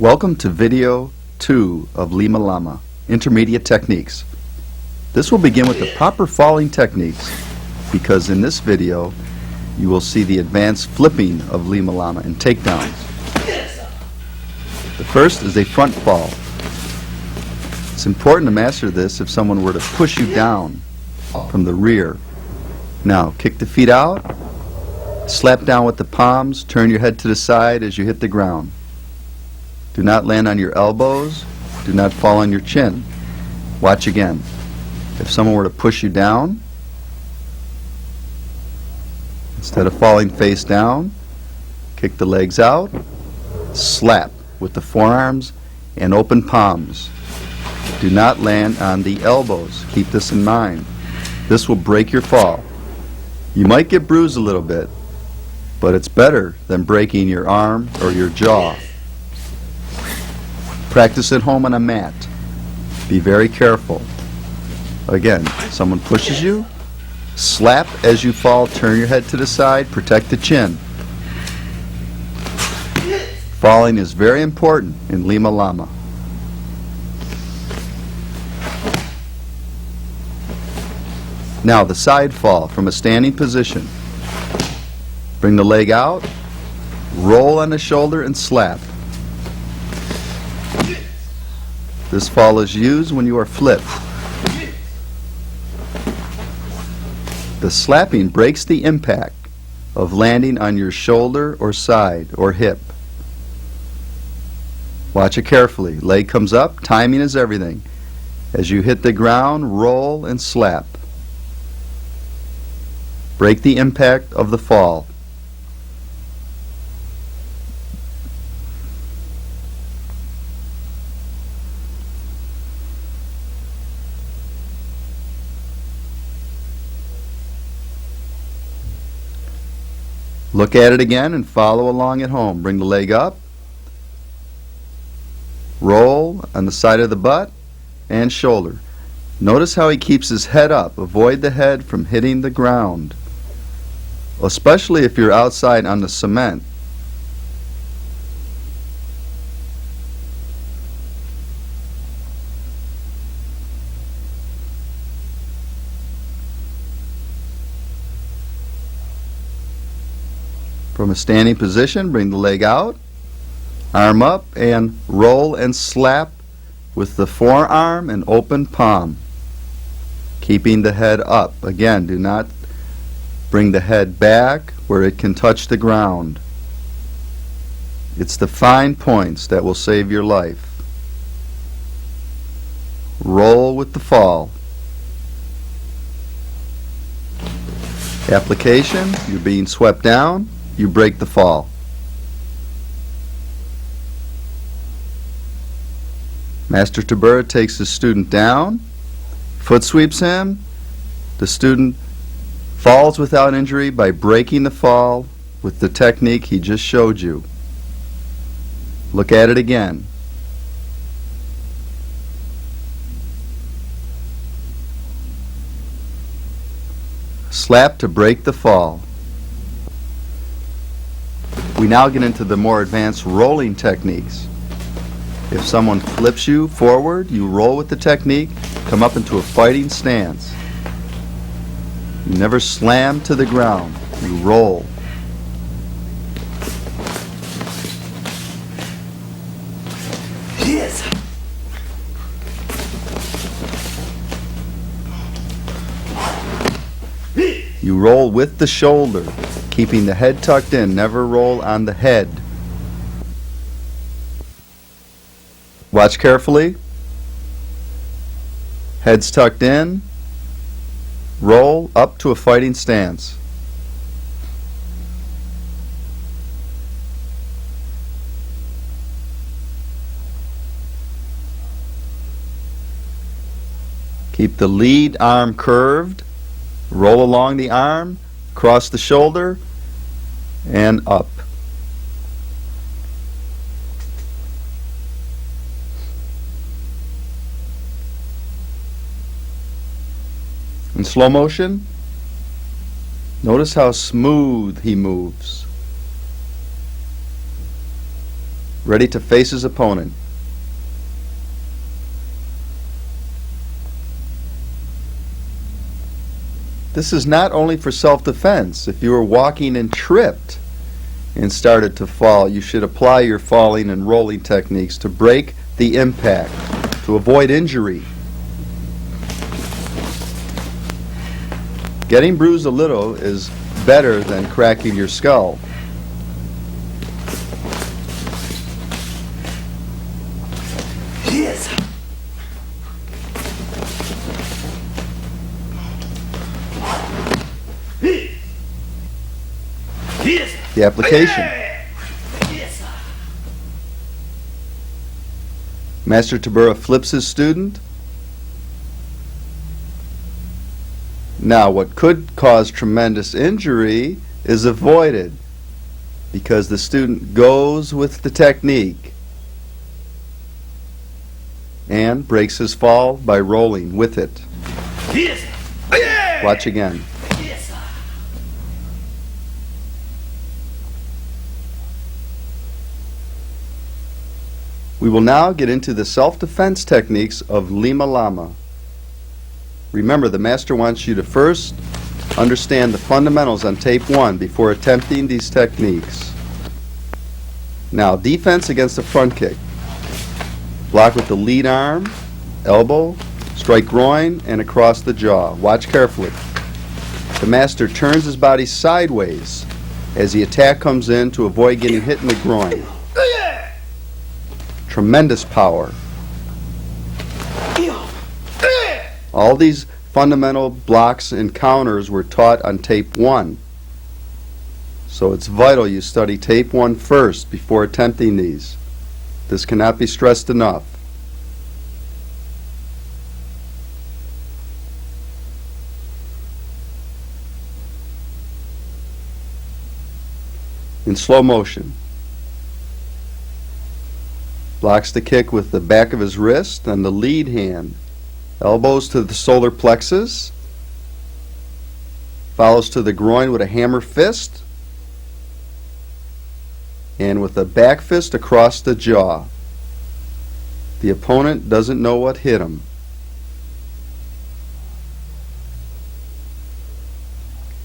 Welcome to video 2 of Lima Lama, Intermediate Techniques. This will begin with the proper falling techniques because in this video you will see the advanced flipping of Lima Lama and takedowns. The first is a front fall. It's important to master this if someone were to push you down from the rear. Now, kick the feet out, slap down with the palms, turn your head to the side as you hit the ground. Do not land on your elbows. Do not fall on your chin. Watch again. If someone were to push you down, instead of falling face down, kick the legs out, slap with the forearms and open palms. Do not land on the elbows. Keep this in mind. This will break your fall. You might get bruised a little bit, but it's better than breaking your arm or your jaw. Practice at home on a mat. Be very careful. Again, someone pushes you, slap as you fall, turn your head to the side, protect the chin. Falling is very important in Lima Lama. Now the side fall from a standing position. Bring the leg out, roll on the shoulder and slap. This fall is used when you are flipped. The slapping breaks the impact of landing on your shoulder or side or hip. Watch it carefully. Leg comes up, timing is everything. As you hit the ground, roll and slap. Break the impact of the fall. Look at it again and follow along at home. Bring the leg up, roll on the side of the butt and shoulder. Notice how he keeps his head up. Avoid the head from hitting the ground, especially if you're outside on the cement. From a standing position, bring the leg out, arm up, and roll and slap with the forearm and open palm, keeping the head up. Again, do not bring the head back where it can touch the ground. It's the fine points that will save your life. Roll with the fall. Application, you're being swept down. You break the fall. Master Tabura takes his student down, foot sweeps him. The student falls without injury by breaking the fall with the technique he just showed you. Look at it again. Slap to break the fall. We now get into the more advanced rolling techniques. If someone flips you forward, you roll with the technique, come up into a fighting stance. You never slam to the ground, you roll. Yes. You roll with the shoulder, keeping the head tucked in. Never roll on the head. Watch carefully. Head's tucked in. Roll up to a fighting stance. Keep the lead arm curved. Roll along the arm, cross the shoulder, and up. In slow motion, notice how smooth he moves. ready to face his opponent. This is not only for self-defense. If you were walking and tripped and started to fall, you should apply your falling and rolling techniques to break the impact, to avoid injury. Getting bruised a little is better than cracking your skull. Yes. The application. Yes. Master Tabura flips his student. Now, what could cause tremendous injury is avoided because the student goes with the technique and breaks his fall by rolling with it. Yes. Watch again. Yes. We will now get into the self-defense techniques of Lima Lama. Remember, the master wants you to first understand the fundamentals on tape 1 before attempting these techniques. Now, defense against the front kick. Block with the lead arm, elbow, strike groin, and across the jaw. Watch carefully. The master turns his body sideways as the attack comes in to avoid getting hit in the groin. Tremendous power. All these fundamental blocks and counters were taught on tape 1. So it's vital you study tape 1 first before attempting these. This cannot be stressed enough. In slow motion. Blocks the kick with the back of his wrist and the lead hand. Elbows to the solar plexus. Follows to the groin with a hammer fist. And with a back fist across the jaw. The opponent doesn't know what hit him.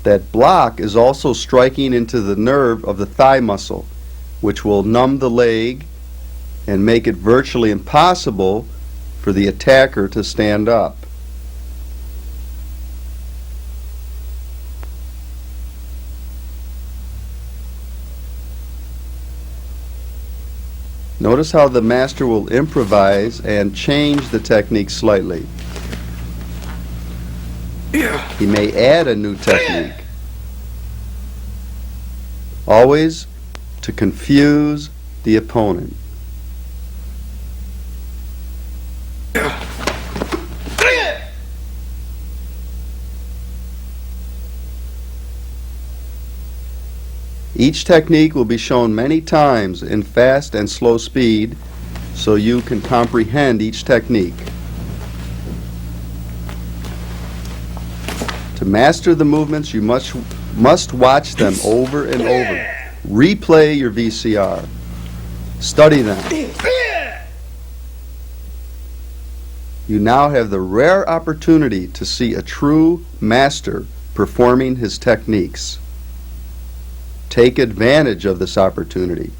That block is also striking into the nerve of the thigh muscle, which will numb the leg and make it virtually impossible for the attacker to stand up. Notice how the master will improvise and change the technique slightly. He may add a new technique. Always to confuse the opponent. Each technique will be shown many times in fast and slow speed so you can comprehend each technique. To master the movements, you must watch them over and over. Replay your VCR. Study them. You now have the rare opportunity to see a true master performing his techniques. Take advantage of this opportunity.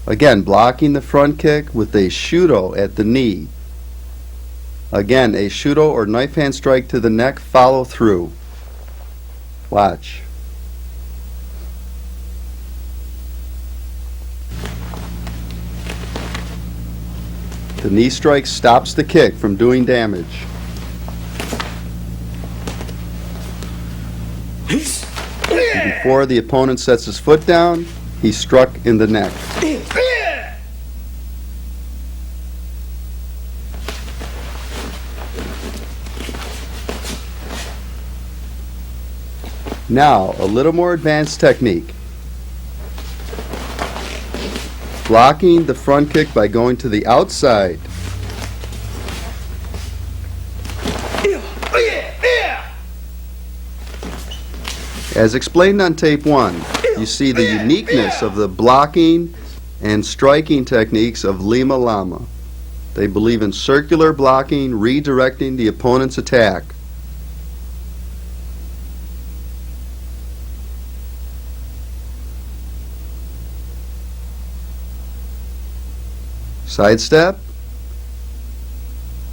Again, blocking the front kick with a shudo at the knee. Again, a shudo or knife hand strike to the neck, follow through. Watch. The knee strike stops the kick from doing damage. And before the opponent sets his foot down, he's struck in the neck. Now, a little more advanced technique. Blocking the front kick by going to the outside. As explained on tape 1, you see the uniqueness of the blocking and striking techniques of Lima Lama. They believe in circular blocking, redirecting the opponent's attack. Sidestep,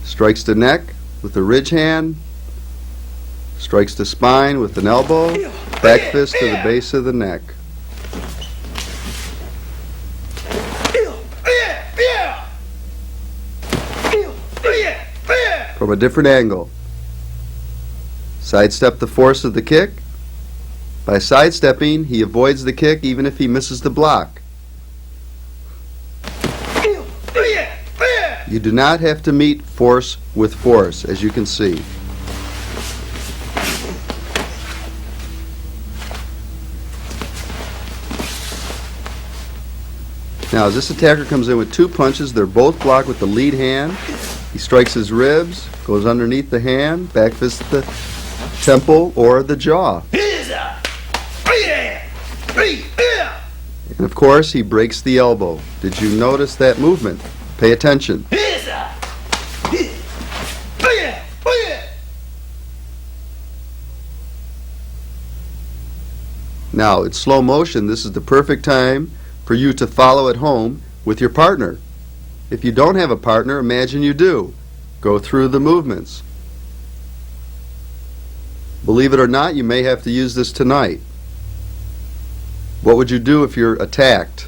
strikes the neck with the ridge hand, strikes the spine with an elbow, back fist to the base of the neck. From a different angle. Sidestep the force of the kick. By sidestepping, he avoids the kick even if he misses the block. You do not have to meet force with force, as you can see. Now, as this attacker comes in with 2 punches, they're both blocked with the lead hand. He strikes his ribs, goes underneath the hand, back fist the temple or the jaw. And of course, he breaks the elbow. Did you notice that movement? Pay attention. Now, it's slow motion. This is the perfect time for you to follow at home with your partner. If you don't have a partner, imagine you do. Go through the movements. Believe it or not, you may have to use this tonight. What would you do if you're attacked?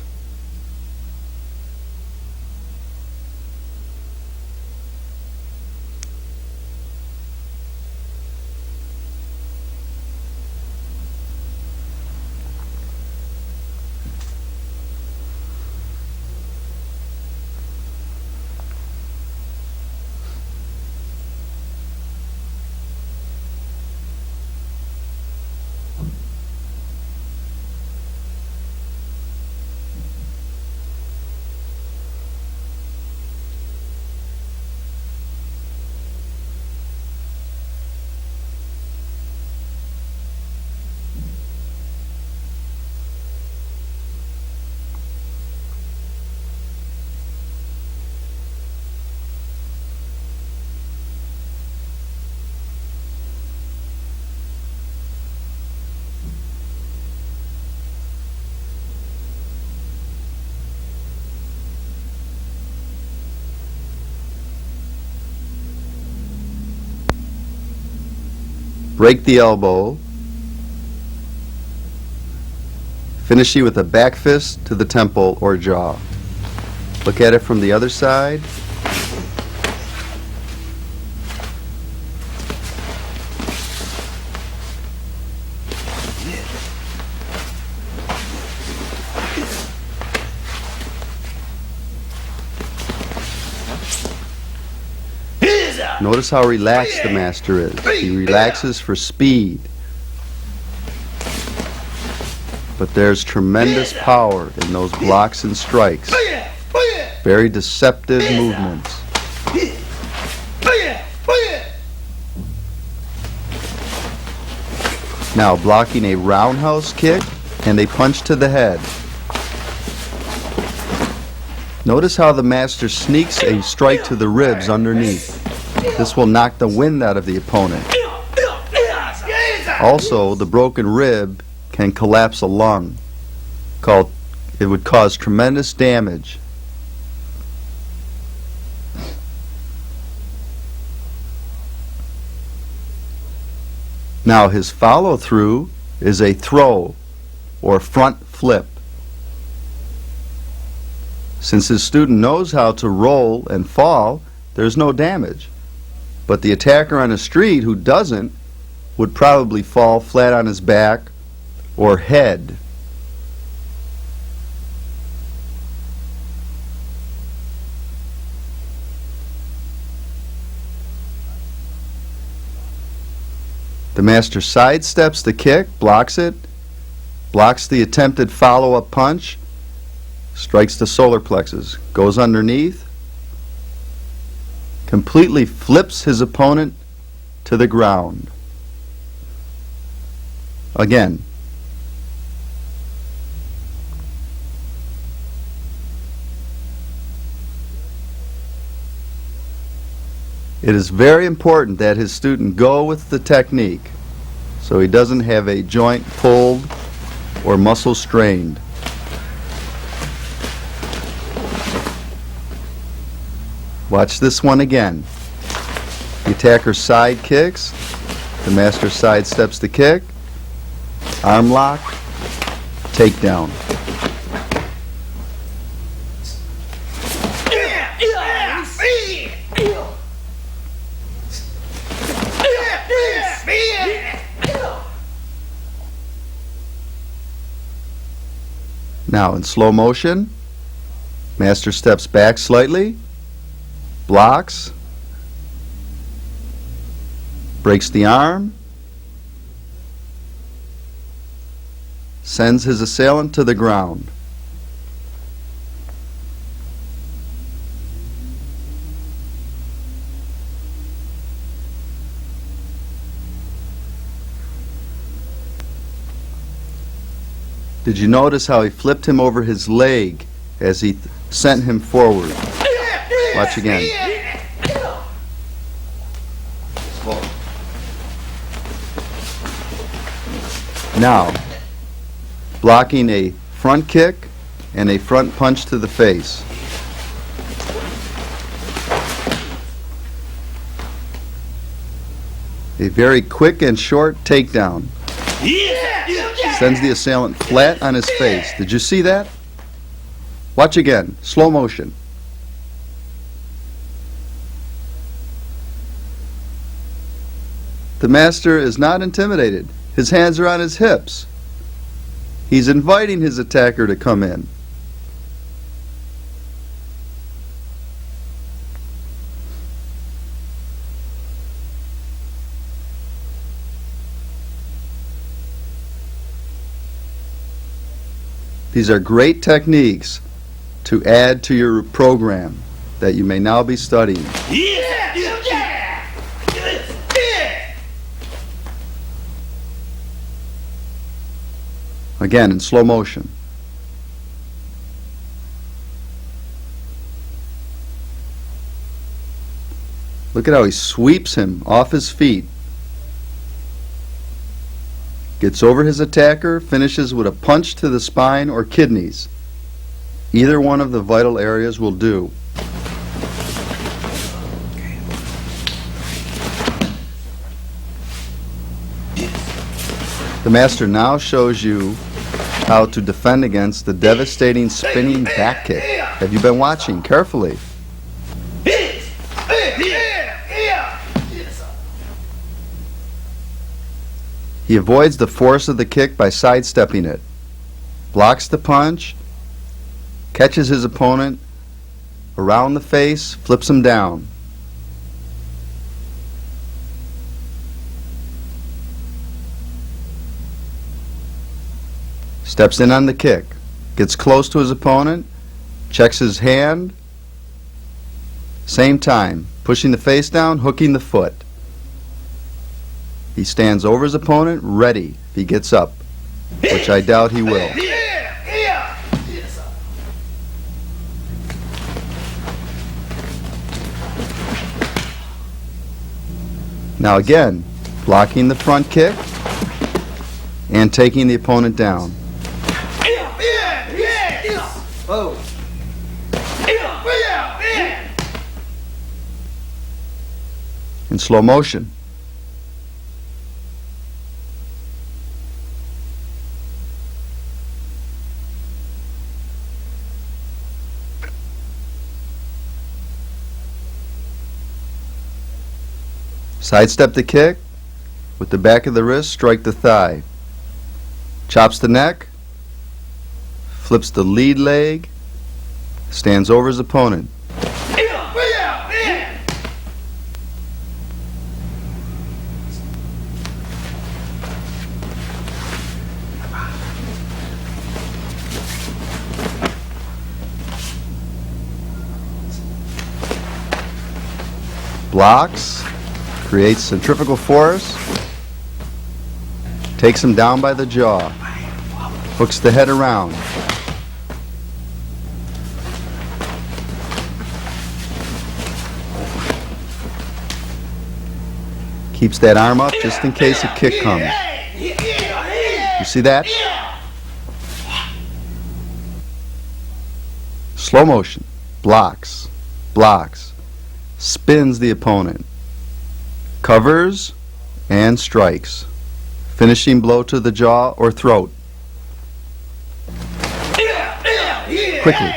Break the elbow, finishing with a back fist to the temple or jaw. Look at it from the other side. Notice how relaxed the master is. He relaxes for speed. But there's tremendous power in those blocks and strikes. Very deceptive movements. Now blocking a roundhouse kick and a punch to the head. Notice how the master sneaks a strike to the ribs underneath. This will knock the wind out of the opponent. Also, the broken rib can collapse a lung. It would cause tremendous damage. Now his follow-through is a throw or front flip. Since his student knows how to roll and fall, there's no damage. But the attacker on the street who doesn't would probably fall flat on his back or head. The master sidesteps the kick, blocks it, blocks the attempted follow-up punch, strikes the solar plexus, goes underneath, completely flips his opponent to the ground. Again. It is very important that his student go with the technique so he doesn't have a joint pulled or muscle strained. Watch this one again. The attacker side kicks, the master side steps the kick, arm lock, takedown. Now in slow motion, master steps back slightly, blocks, breaks the arm, sends his assailant to the ground. Did you notice how he flipped him over his leg as he sent him forward? Watch again. Now, blocking a front kick and a front punch to the face. A very quick and short takedown. Sends the assailant flat on his face. Did you see that? Watch again. Slow motion. The master is not intimidated. His hands are on his hips. He's inviting his attacker to come in. These are great techniques to add to your program that you may now be studying. Again, in slow motion. Look at how he sweeps him off his feet. Gets over his attacker, finishes with a punch to the spine or kidneys. Either one of the vital areas will do. The master now shows you how to defend against the devastating spinning back kick. Have you been watching carefully? He avoids the force of the kick by sidestepping it, blocks the punch, catches his opponent around the face, flips him down. Steps in on the kick, gets close to his opponent, checks his hand, same time, pushing the face down, hooking the foot. He stands over his opponent, ready if he gets up, which I doubt he will. Now again, blocking the front kick and taking the opponent down. In slow motion. Sidestep the kick, with the back of the wrist, strike the thigh. Chops the neck, flips the lead leg, stands over his opponent. Blocks, creates centrifugal force, Takes him down by the jaw. Hooks the head around. Keeps that arm up just in case a kick comes. You see that? Slow motion. Blocks. Blocks. Spins the opponent. Covers and strikes. Finishing blow to the jaw or throat. Quickly.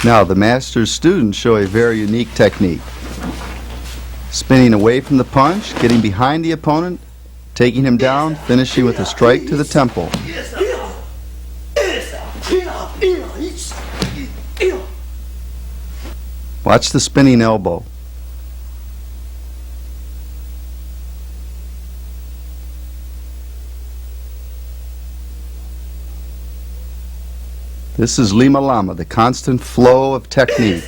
Now, the master's students show a very unique technique. Spinning away from the punch, getting behind the opponent, taking him down, finishing with a strike to the temple. Watch the spinning elbow. This is Lima Lama, the constant flow of technique.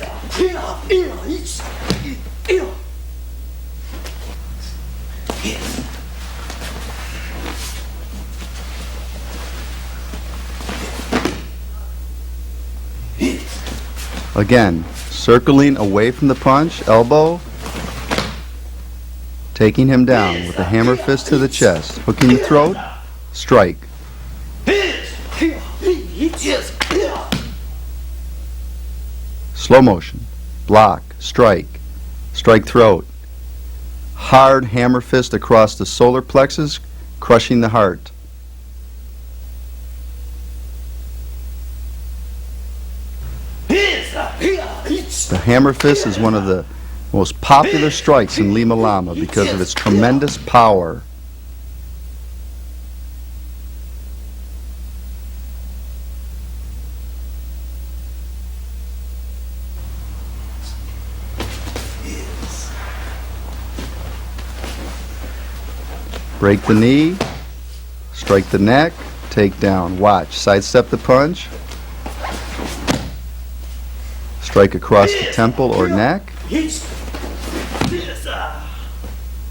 Again, circling away from the punch, elbow, taking him down with a hammer fist to the chest, hooking the throat, strike. Slow motion, block, strike, strike throat. Hard hammer fist across the solar plexus, crushing the heart. The hammer fist is one of the most popular strikes in Lima Lama because of its tremendous power. Break the knee, strike the neck, take down. Watch, sidestep the punch, strike across the temple or neck,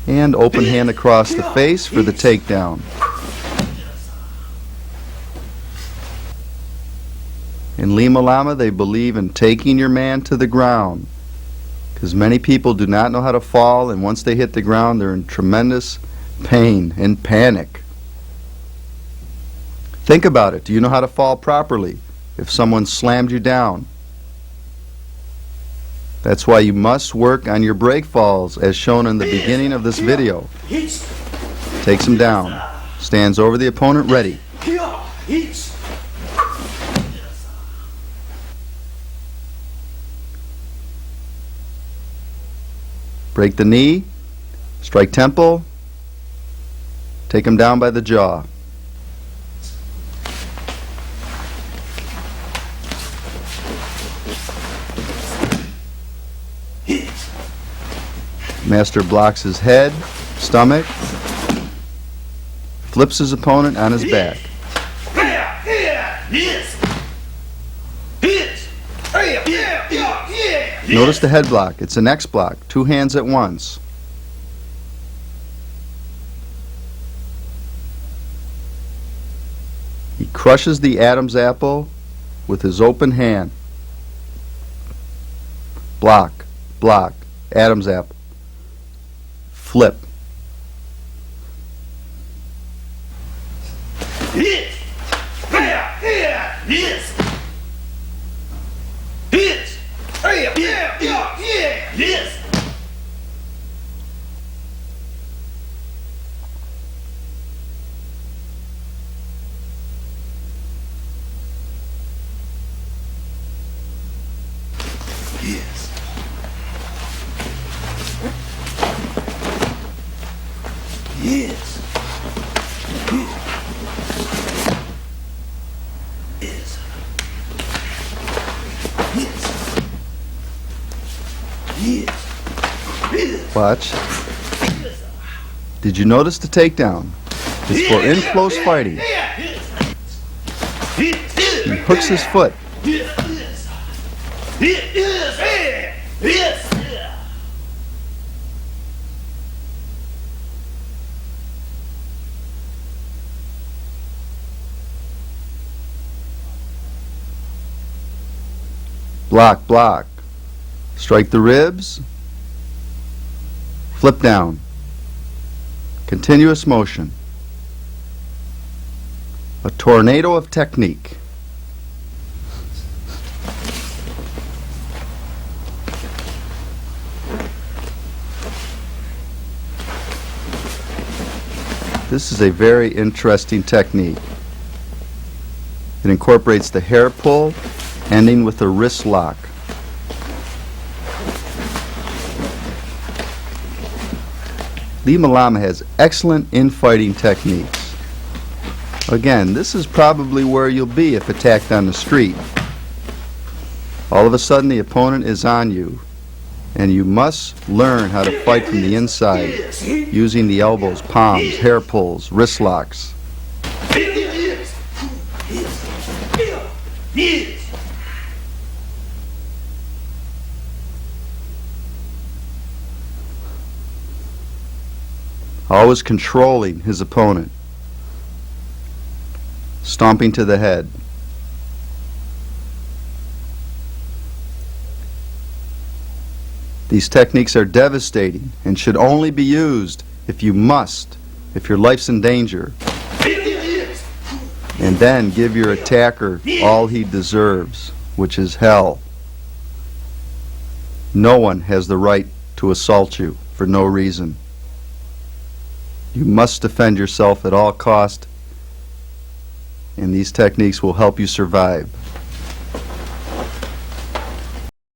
and open hand across the face for the takedown. In Lima Lama, they believe in taking your man to the ground because many people do not know how to fall, and once they hit the ground, they're in tremendous pain and panic. Think about it. Do you know how to fall properly if someone slammed you down? That's why you must work on your break falls as shown in the beginning of this video. Takes him down. Stands over the opponent, ready. Break the knee. Strike temple. Take him down by the jaw. Master blocks his head, stomach, flips his opponent on his back. Notice the head block. It's an X block, two hands at once. He crushes the Adam's apple with his open hand. Block, block, Adam's apple. Flip. Watch. Did you notice the takedown? It's for in-close fighting. He hooks his foot. Block, block. Strike the ribs. Flip down. Continuous motion. A tornado of technique. This is a very interesting technique. It incorporates the hair pull, ending with a wrist lock. Lima Lama has excellent infighting techniques. Again, this is probably where you'll be if attacked on the street. All of a sudden the opponent is on you, and you must learn how to fight from the inside using the elbows, palms, hair pulls, wrist locks. Always controlling his opponent. Stomping to the head. These techniques are devastating and should only be used if you must, if your life's in danger. And then give your attacker all he deserves, which is hell. No one has the right to assault you for no reason. You must defend yourself at all cost, and these techniques will help you survive.